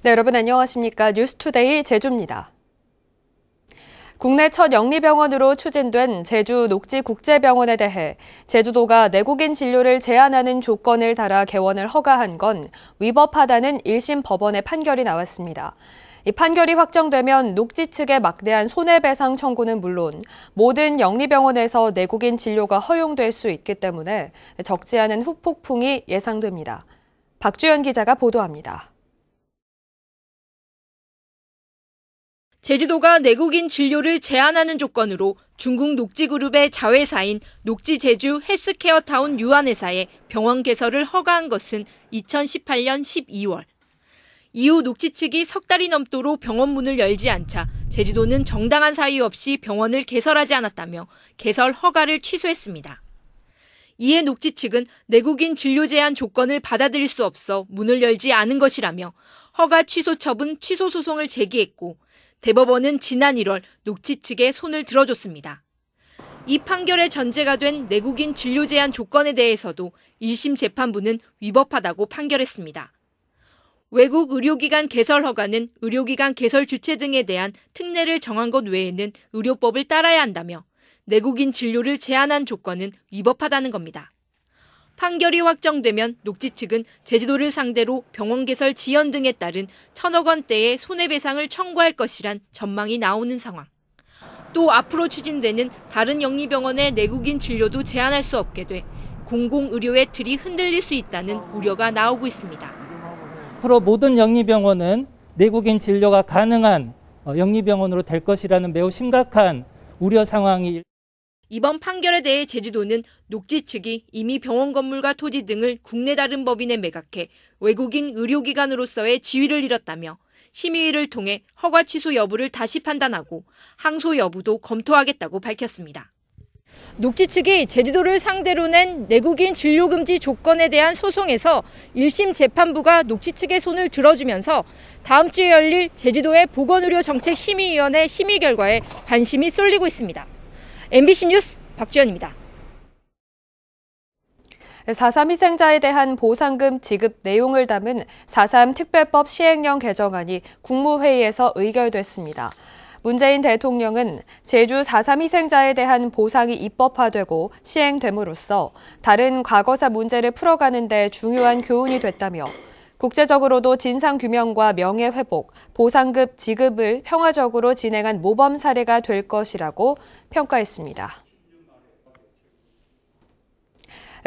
네, 여러분 안녕하십니까? 뉴스투데이 제주입니다. 국내 첫 영리병원으로 추진된 제주 녹지국제병원에 대해 제주도가 내국인 진료를 제한하는 조건을 달아 개원을 허가한 건 위법하다는 1심 법원의 판결이 나왔습니다. 이 판결이 확정되면 녹지 측의 막대한 손해배상 청구는 물론 모든 영리병원에서 내국인 진료가 허용될 수 있기 때문에 적지 않은 후폭풍이 예상됩니다. 박주연 기자가 보도합니다. 제주도가 내국인 진료를 제한하는 조건으로 중국 녹지그룹의 자회사인 녹지제주 헬스케어타운 유한회사에 병원 개설을 허가한 것은 2018년 12월. 이후 녹지 측이 석 달이 넘도록 병원 문을 열지 않자 제주도는 정당한 사유 없이 병원을 개설하지 않았다며 개설 허가를 취소했습니다. 이에 녹지 측은 내국인 진료 제한 조건을 받아들일 수 없어 문을 열지 않은 것이라며 허가 취소 처분 취소 소송을 제기했고 대법원은 지난 1월 녹지 측에 손을 들어줬습니다. 이 판결의 전제가 된 내국인 진료 제한 조건에 대해서도 1심 재판부는 위법하다고 판결했습니다. 외국 의료기관 개설 허가는 의료기관 개설 주체 등에 대한 특례를 정한 것 외에는 의료법을 따라야 한다며 내국인 진료를 제한한 조건은 위법하다는 겁니다. 판결이 확정되면 녹지 측은 제주도를 상대로 병원 개설 지연 등에 따른 1,000억 원대의 손해배상을 청구할 것이란 전망이 나오는 상황. 또 앞으로 추진되는 다른 영리병원의 내국인 진료도 제한할 수 없게 돼 공공의료의 틀이 흔들릴 수 있다는 우려가 나오고 있습니다. 앞으로 모든 영리병원은 내국인 진료가 가능한 영리병원으로 될 것이라는 매우 심각한 우려 상황이. 이번 판결에 대해 제주도는 녹지 측이 이미 병원 건물과 토지 등을 국내 다른 법인에 매각해 외국인 의료기관으로서의 지위를 잃었다며 심의위를 통해 허가 취소 여부를 다시 판단하고 항소 여부도 검토하겠다고 밝혔습니다. 녹지 측이 제주도를 상대로 낸 내국인 진료 금지 조건에 대한 소송에서 1심 재판부가 녹지 측의 손을 들어주면서 다음 주에 열릴 제주도의 보건의료정책심의위원회 심의 결과에 관심이 쏠리고 있습니다. MBC 뉴스 박주연입니다. 4.3 희생자에 대한 보상금 지급 내용을 담은 4.3 특별법 시행령 개정안이 국무회의에서 의결됐습니다. 문재인 대통령은 제주 4.3 희생자에 대한 보상이 입법화되고 시행됨으로써 다른 과거사 문제를 풀어가는 데 중요한 교훈이 됐다며 국제적으로도 진상규명과 명예회복, 보상금 지급을 평화적으로 진행한 모범 사례가 될 것이라고 평가했습니다.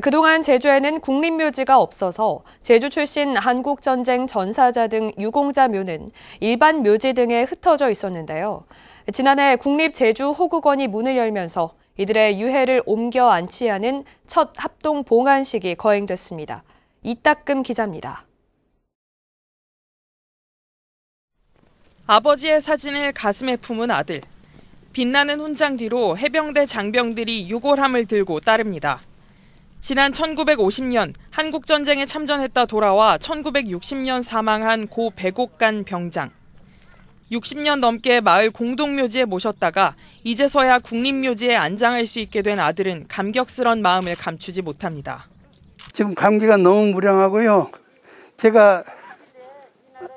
그동안 제주에는 국립묘지가 없어서 제주 출신 한국전쟁 전사자 등 유공자 묘는 일반 묘지 등에 흩어져 있었는데요. 지난해 국립제주호국원이 문을 열면서 이들의 유해를 옮겨 안치하는 첫 합동 봉안식이 거행됐습니다. 이따금 기자입니다. 아버지의 사진을 가슴에 품은 아들. 빛나는 훈장 뒤로 해병대 장병들이 유골함을 들고 따릅니다. 지난 1950년 한국전쟁에 참전했다 돌아와 1960년 사망한 고 백옥간 병장. 60년 넘게 마을 공동묘지에 모셨다가 이제서야 국립묘지에 안장할 수 있게 된 아들은 감격스런 마음을 감추지 못합니다. 지금 감기가 너무 무량하고요. 제가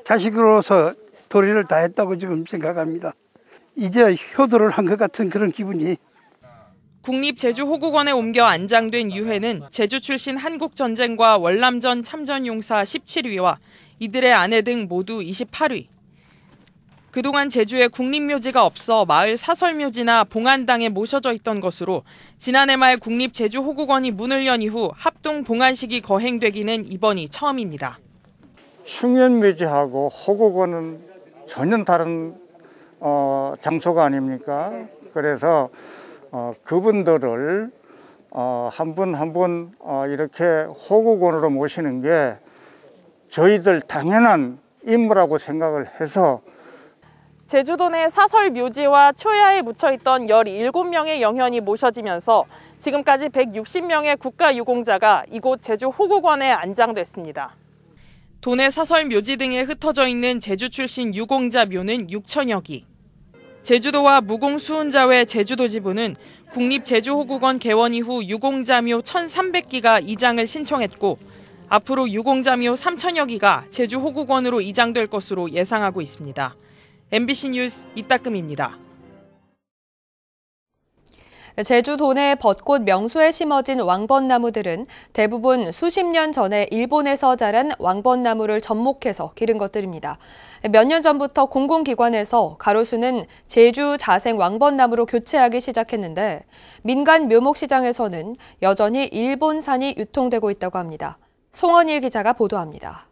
자식으로서 도리를 다했다고 지금 생각합니다. 이제 효도를 한 것 같은 그런 기분이. 국립제주호국원에 옮겨 안장된 유해는 제주 출신 한국전쟁과 월남전 참전용사 17위와 이들의 아내 등 모두 28위. 그동안 제주에 국립묘지가 없어 마을 사설묘지나 봉안당에 모셔져 있던 것으로 지난해 말 국립제주호국원이 문을 연 이후 합동 봉안식이 거행되기는 이번이 처음입니다. 충현묘지하고 호국원은 전혀 다른 장소가 아닙니까? 그래서 그분들을 한 분 한 분 이렇게 호국원으로 모시는 게 저희들 당연한 임무라고 생각을 해서. 제주도 내 사설 묘지와 초야에 묻혀있던 17명의 영현이 모셔지면서 지금까지 160명의 국가유공자가 이곳 제주호국원에 안장됐습니다. 도내 사설 묘지 등에 흩어져 있는 제주 출신 유공자 묘는 6천여 기. 제주도와 무공수훈자회 제주도 지부는 국립제주호국원 개원 이후 유공자묘 1,300기가 이장을 신청했고 앞으로 유공자묘 3,000여 기가 제주 호국원으로 이장될 것으로 예상하고 있습니다. MBC 뉴스 이따금입니다. 제주 도내 벚꽃 명소에 심어진 왕벚나무들은 대부분 수십 년 전에 일본에서 자란 왕벚나무를 접목해서 기른 것들입니다. 몇 년 전부터 공공기관에서 가로수는 제주 자생 왕벚나무로 교체하기 시작했는데 민간 묘목시장에서는 여전히 일본산이 유통되고 있다고 합니다. 송원일 기자가 보도합니다.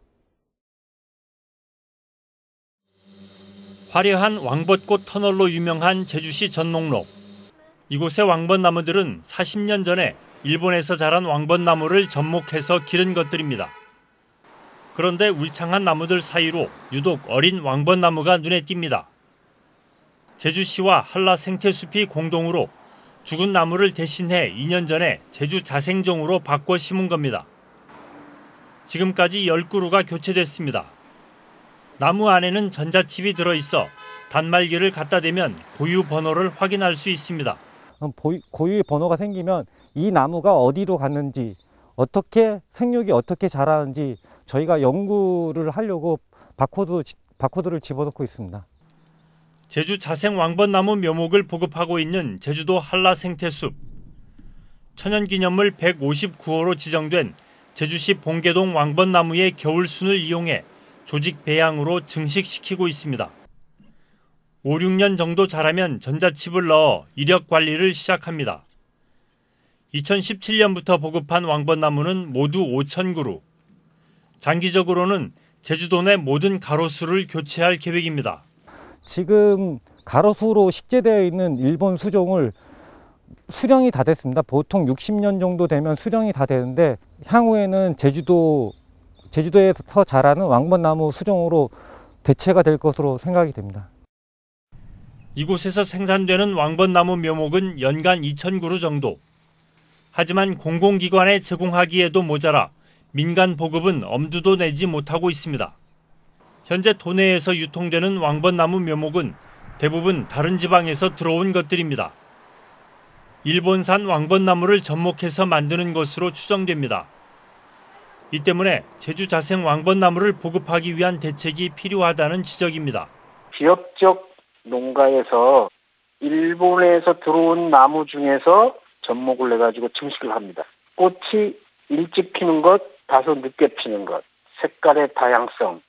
화려한 왕벚꽃 터널로 유명한 제주시 전농로. 이곳의 왕벚나무들은 40년 전에 일본에서 자란 왕벚나무를 접목해서 기른 것들입니다. 그런데 울창한 나무들 사이로 유독 어린 왕벚나무가 눈에 띕니다. 제주시와 한라생태숲이 공동으로 죽은 나무를 대신해 2년 전에 제주 자생종으로 바꿔 심은 겁니다. 지금까지 10그루가 교체됐습니다. 나무 안에는 전자칩이 들어있어 단말기를 갖다 대면 고유 번호를 확인할 수 있습니다. 고유의 번호가 생기면 이 나무가 어디로 갔는지, 어떻게 생육이 어떻게 자라는지 저희가 연구를 하려고 바코드를 집어넣고 있습니다. 제주 자생 왕벚나무 묘목을 보급하고 있는 제주도 한라생태숲. 천연기념물 159호로 지정된 제주시 봉계동 왕벚나무의 겨울순을 이용해 조직 배양으로 증식시키고 있습니다. 5, 6년 정도 자라면 전자칩을 넣어 이력 관리를 시작합니다. 2017년부터 보급한 왕벚나무는 모두 5,000그루. 장기적으로는 제주도 내 모든 가로수를 교체할 계획입니다. 지금 가로수로 식재되어 있는 일본 수종을 수령이 다 됐습니다. 보통 60년 정도 되면 수령이 다 되는데 향후에는 제주도에서 자라는 왕벚나무 수종으로 대체가 될 것으로 생각이 됩니다. 이곳에서 생산되는 왕벚나무 묘목은 연간 2,000그루 정도. 하지만 공공기관에 제공하기에도 모자라 민간 보급은 엄두도 내지 못하고 있습니다. 현재 도내에서 유통되는 왕벚나무 묘목은 대부분 다른 지방에서 들어온 것들입니다. 일본산 왕벚나무를 접목해서 만드는 것으로 추정됩니다. 이 때문에 제주 자생 왕벚나무를 보급하기 위한 대책이 필요하다는 지적입니다. 지역적 농가에서 일본에서 들어온 나무 중에서 접목을 해가지고 증식을 합니다. 꽃이 일찍 피는 것, 다소 늦게 피는 것, 색깔의 다양성,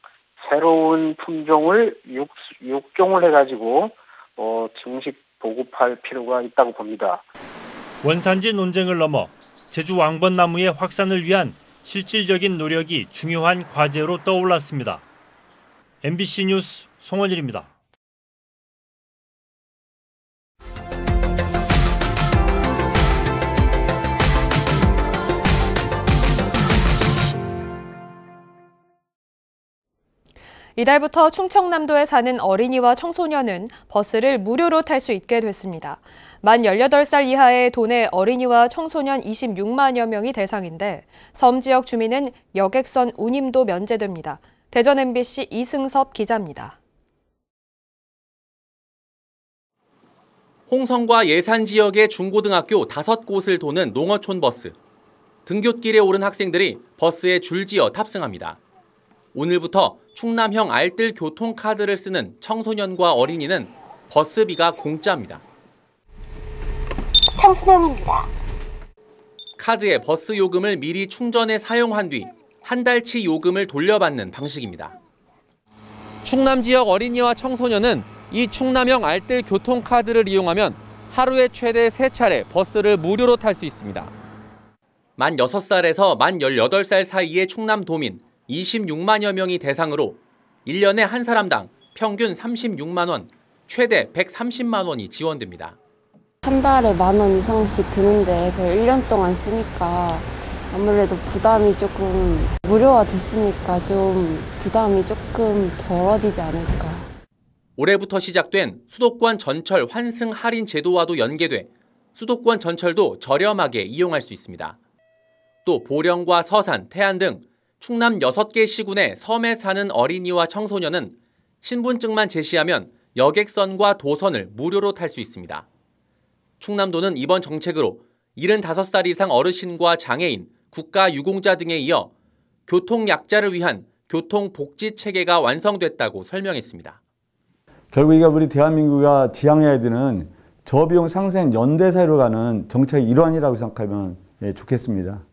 새로운 품종을 육종을 해가지고 증식 보급할 필요가 있다고 봅니다. 원산지 논쟁을 넘어 제주 왕벚나무의 확산을 위한 실질적인 노력이 중요한 과제로 떠올랐습니다. MBC 뉴스 송원일입니다. 이달부터 충청남도에 사는 어린이와 청소년은 버스를 무료로 탈 수 있게 됐습니다. 만 18살 이하의 도내 어린이와 청소년 26만여 명이 대상인데 섬 지역 주민은 여객선 운임도 면제됩니다. 대전 MBC 이승섭 기자입니다. 홍성과 예산 지역의 중고등학교 5곳을 도는 농어촌 버스. 등굣길에 오른 학생들이 버스에 줄지어 탑승합니다. 오늘부터 충남형 알뜰 교통카드를 쓰는 청소년과 어린이는 버스비가 공짜입니다. 청소년입니다. 카드에 버스 요금을 미리 충전해 사용한 뒤 한 달치 요금을 돌려받는 방식입니다. 충남 지역 어린이와 청소년은 이 충남형 알뜰 교통카드를 이용하면 하루에 최대 3차례 버스를 무료로 탈 수 있습니다. 만 6살에서 만 18살 사이의 충남도민 26만여 명이 대상으로 1년에 한 사람당 평균 36만 원, 최대 130만 원이 지원됩니다. 한 달에 10,000원 이상씩 드는데 그걸 1년 동안 쓰니까 아무래도 부담이 조금 무료화 됐으니까 좀 부담이 조금 덜어지지 않을까. 올해부터 시작된 수도권 전철 환승 할인 제도와도 연계돼 수도권 전철도 저렴하게 이용할 수 있습니다. 또 보령과 서산, 태안 등 충남 6개 시군의 섬에 사는 어린이와 청소년은 신분증만 제시하면 여객선과 도선을 무료로 탈 수 있습니다. 충남도는 이번 정책으로 75살 이상 어르신과 장애인, 국가유공자 등에 이어 교통약자를 위한 교통복지체계가 완성됐다고 설명했습니다. 결국 이게 우리 대한민국이 지향해야 되는 저비용 상생 연대사회로 가는 정책의 일환이라고 생각하면 좋겠습니다.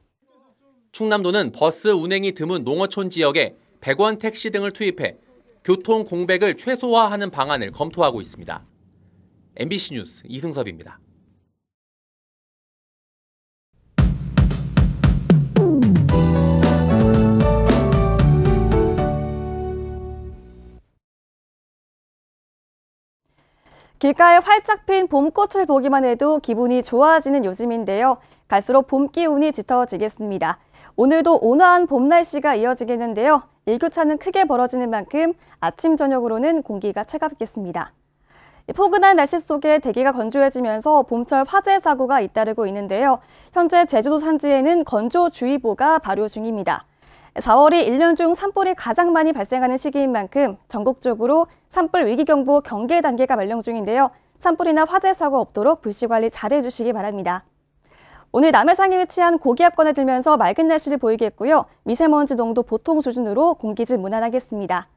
충남도는 버스 운행이 드문 농어촌 지역에 100원 택시 등을 투입해 교통 공백을 최소화하는 방안을 검토하고 있습니다. MBC 뉴스 이승섭입니다. 길가에 활짝 핀 봄꽃을 보기만 해도 기분이 좋아지는 요즘인데요. 갈수록 봄 기운이 짙어지겠습니다. 오늘도 온화한 봄 날씨가 이어지겠는데요. 일교차는 크게 벌어지는 만큼 아침, 저녁으로는 공기가 차갑겠습니다. 포근한 날씨 속에 대기가 건조해지면서 봄철 화재 사고가 잇따르고 있는데요. 현재 제주도 산지에는 건조주의보가 발효 중입니다. 4월이 1년 중 산불이 가장 많이 발생하는 시기인 만큼 전국적으로 산불 위기경보 경계 단계가 발령 중인데요. 산불이나 화재 사고 없도록 불씨 관리 잘해주시기 바랍니다. 오늘 남해상에 위치한 고기압권에 들면서 맑은 날씨를 보이겠고요. 미세먼지 농도 보통 수준으로 공기질 무난하겠습니다.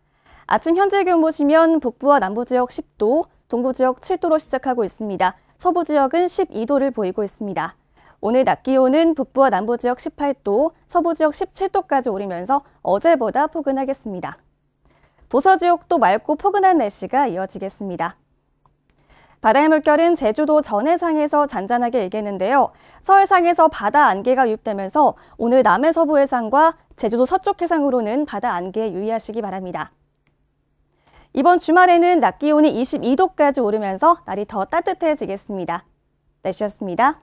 아침 현재 기온 보시면 북부와 남부 지역 10도, 동부 지역 7도로 시작하고 있습니다. 서부 지역은 12도를 보이고 있습니다. 오늘 낮 기온은 북부와 남부 지역 18도, 서부 지역 17도까지 오르면서 어제보다 포근하겠습니다. 도서 지역도 맑고 포근한 날씨가 이어지겠습니다. 바다의 물결은 제주도 전해상에서 잔잔하게 일겠는데요. 서해상에서 바다 안개가 유입되면서 오늘 남해 서부 해상과 제주도 서쪽 해상으로는 바다 안개에 유의하시기 바랍니다. 이번 주말에는 낮 기온이 22도까지 오르면서 날이 더 따뜻해지겠습니다. 날씨였습니다.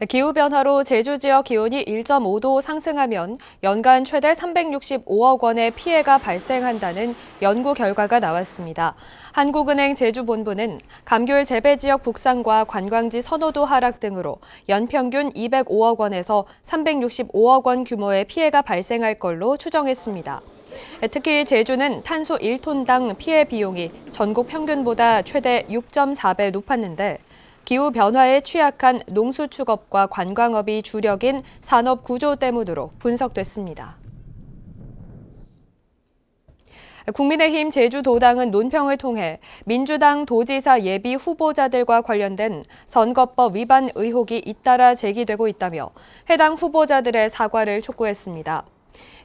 기후변화로 제주 지역 기온이 1.5도 상승하면 연간 최대 365억 원의 피해가 발생한다는 연구 결과가 나왔습니다. 한국은행 제주본부는 감귤 재배 지역 북상과 관광지 선호도 하락 등으로 연평균 205억 원에서 365억 원 규모의 피해가 발생할 걸로 추정했습니다. 특히 제주는 탄소 1톤당 피해 비용이 전국 평균보다 최대 6.4배 높았는데 기후변화에 취약한 농수축업과 관광업이 주력인 산업 구조 때문으로 분석됐습니다. 국민의힘 제주도당은 논평을 통해 민주당 도지사 예비 후보자들과 관련된 선거법 위반 의혹이 잇따라 제기되고 있다며 해당 후보자들의 사과를 촉구했습니다.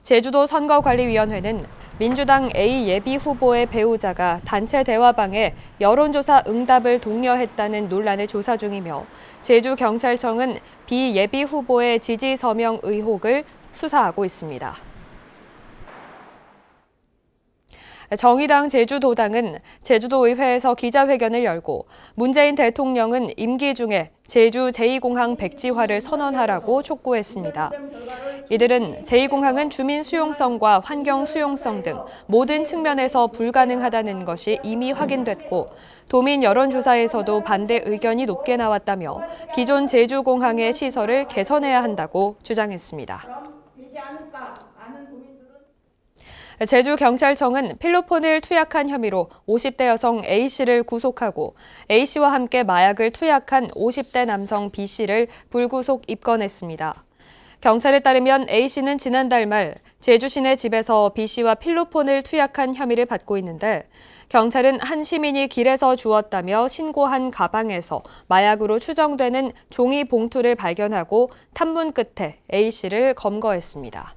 제주도 선거관리위원회는 민주당 A 예비 후보의 배우자가 단체 대화방에 여론조사 응답을 독려했다는 논란을 조사 중이며 제주경찰청은 B 예비 후보의 지지 서명 의혹을 수사하고 있습니다. 정의당 제주도당은 제주도의회에서 기자회견을 열고 문재인 대통령은 임기 중에 제주 제2공항 백지화를 선언하라고 촉구했습니다. 이들은 제2공항은 주민 수용성과 환경 수용성 등 모든 측면에서 불가능하다는 것이 이미 확인됐고 도민 여론조사에서도 반대 의견이 높게 나왔다며 기존 제주공항의 시설을 개선해야 한다고 주장했습니다. 제주경찰청은 필로폰을 투약한 혐의로 50대 여성 A씨를 구속하고 A씨와 함께 마약을 투약한 50대 남성 B씨를 불구속 입건했습니다. 경찰에 따르면 A씨는 지난달 말 제주 시내 집에서 B씨와 필로폰을 투약한 혐의를 받고 있는데 경찰은 한 시민이 길에서 주웠다며 신고한 가방에서 마약으로 추정되는 종이 봉투를 발견하고 탐문 끝에 A씨를 검거했습니다.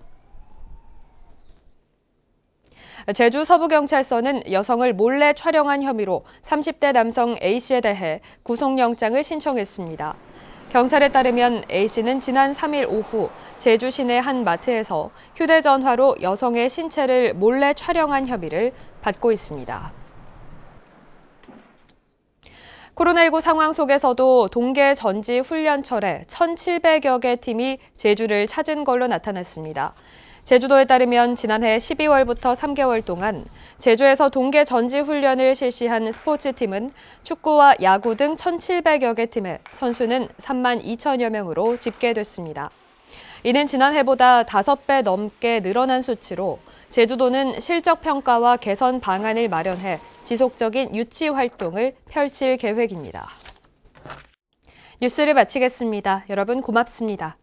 제주 서부경찰서는 여성을 몰래 촬영한 혐의로 30대 남성 A씨에 대해 구속영장을 신청했습니다. 경찰에 따르면 A씨는 지난 3일 오후 제주 시내 한 마트에서 휴대전화로 여성의 신체를 몰래 촬영한 혐의를 받고 있습니다. 코로나19 상황 속에서도 동계 전지 훈련철에 1,700여 개 팀이 제주를 찾은 걸로 나타났습니다. 제주도에 따르면 지난해 12월부터 3개월 동안 제주에서 동계 전지 훈련을 실시한 스포츠팀은 축구와 야구 등 1,700여 개 팀에 선수는 3만 2천여 명으로 집계됐습니다. 이는 지난해보다 5배 넘게 늘어난 수치로 제주도는 실적 평가와 개선 방안을 마련해 지속적인 유치 활동을 펼칠 계획입니다. 뉴스를 마치겠습니다. 여러분 고맙습니다.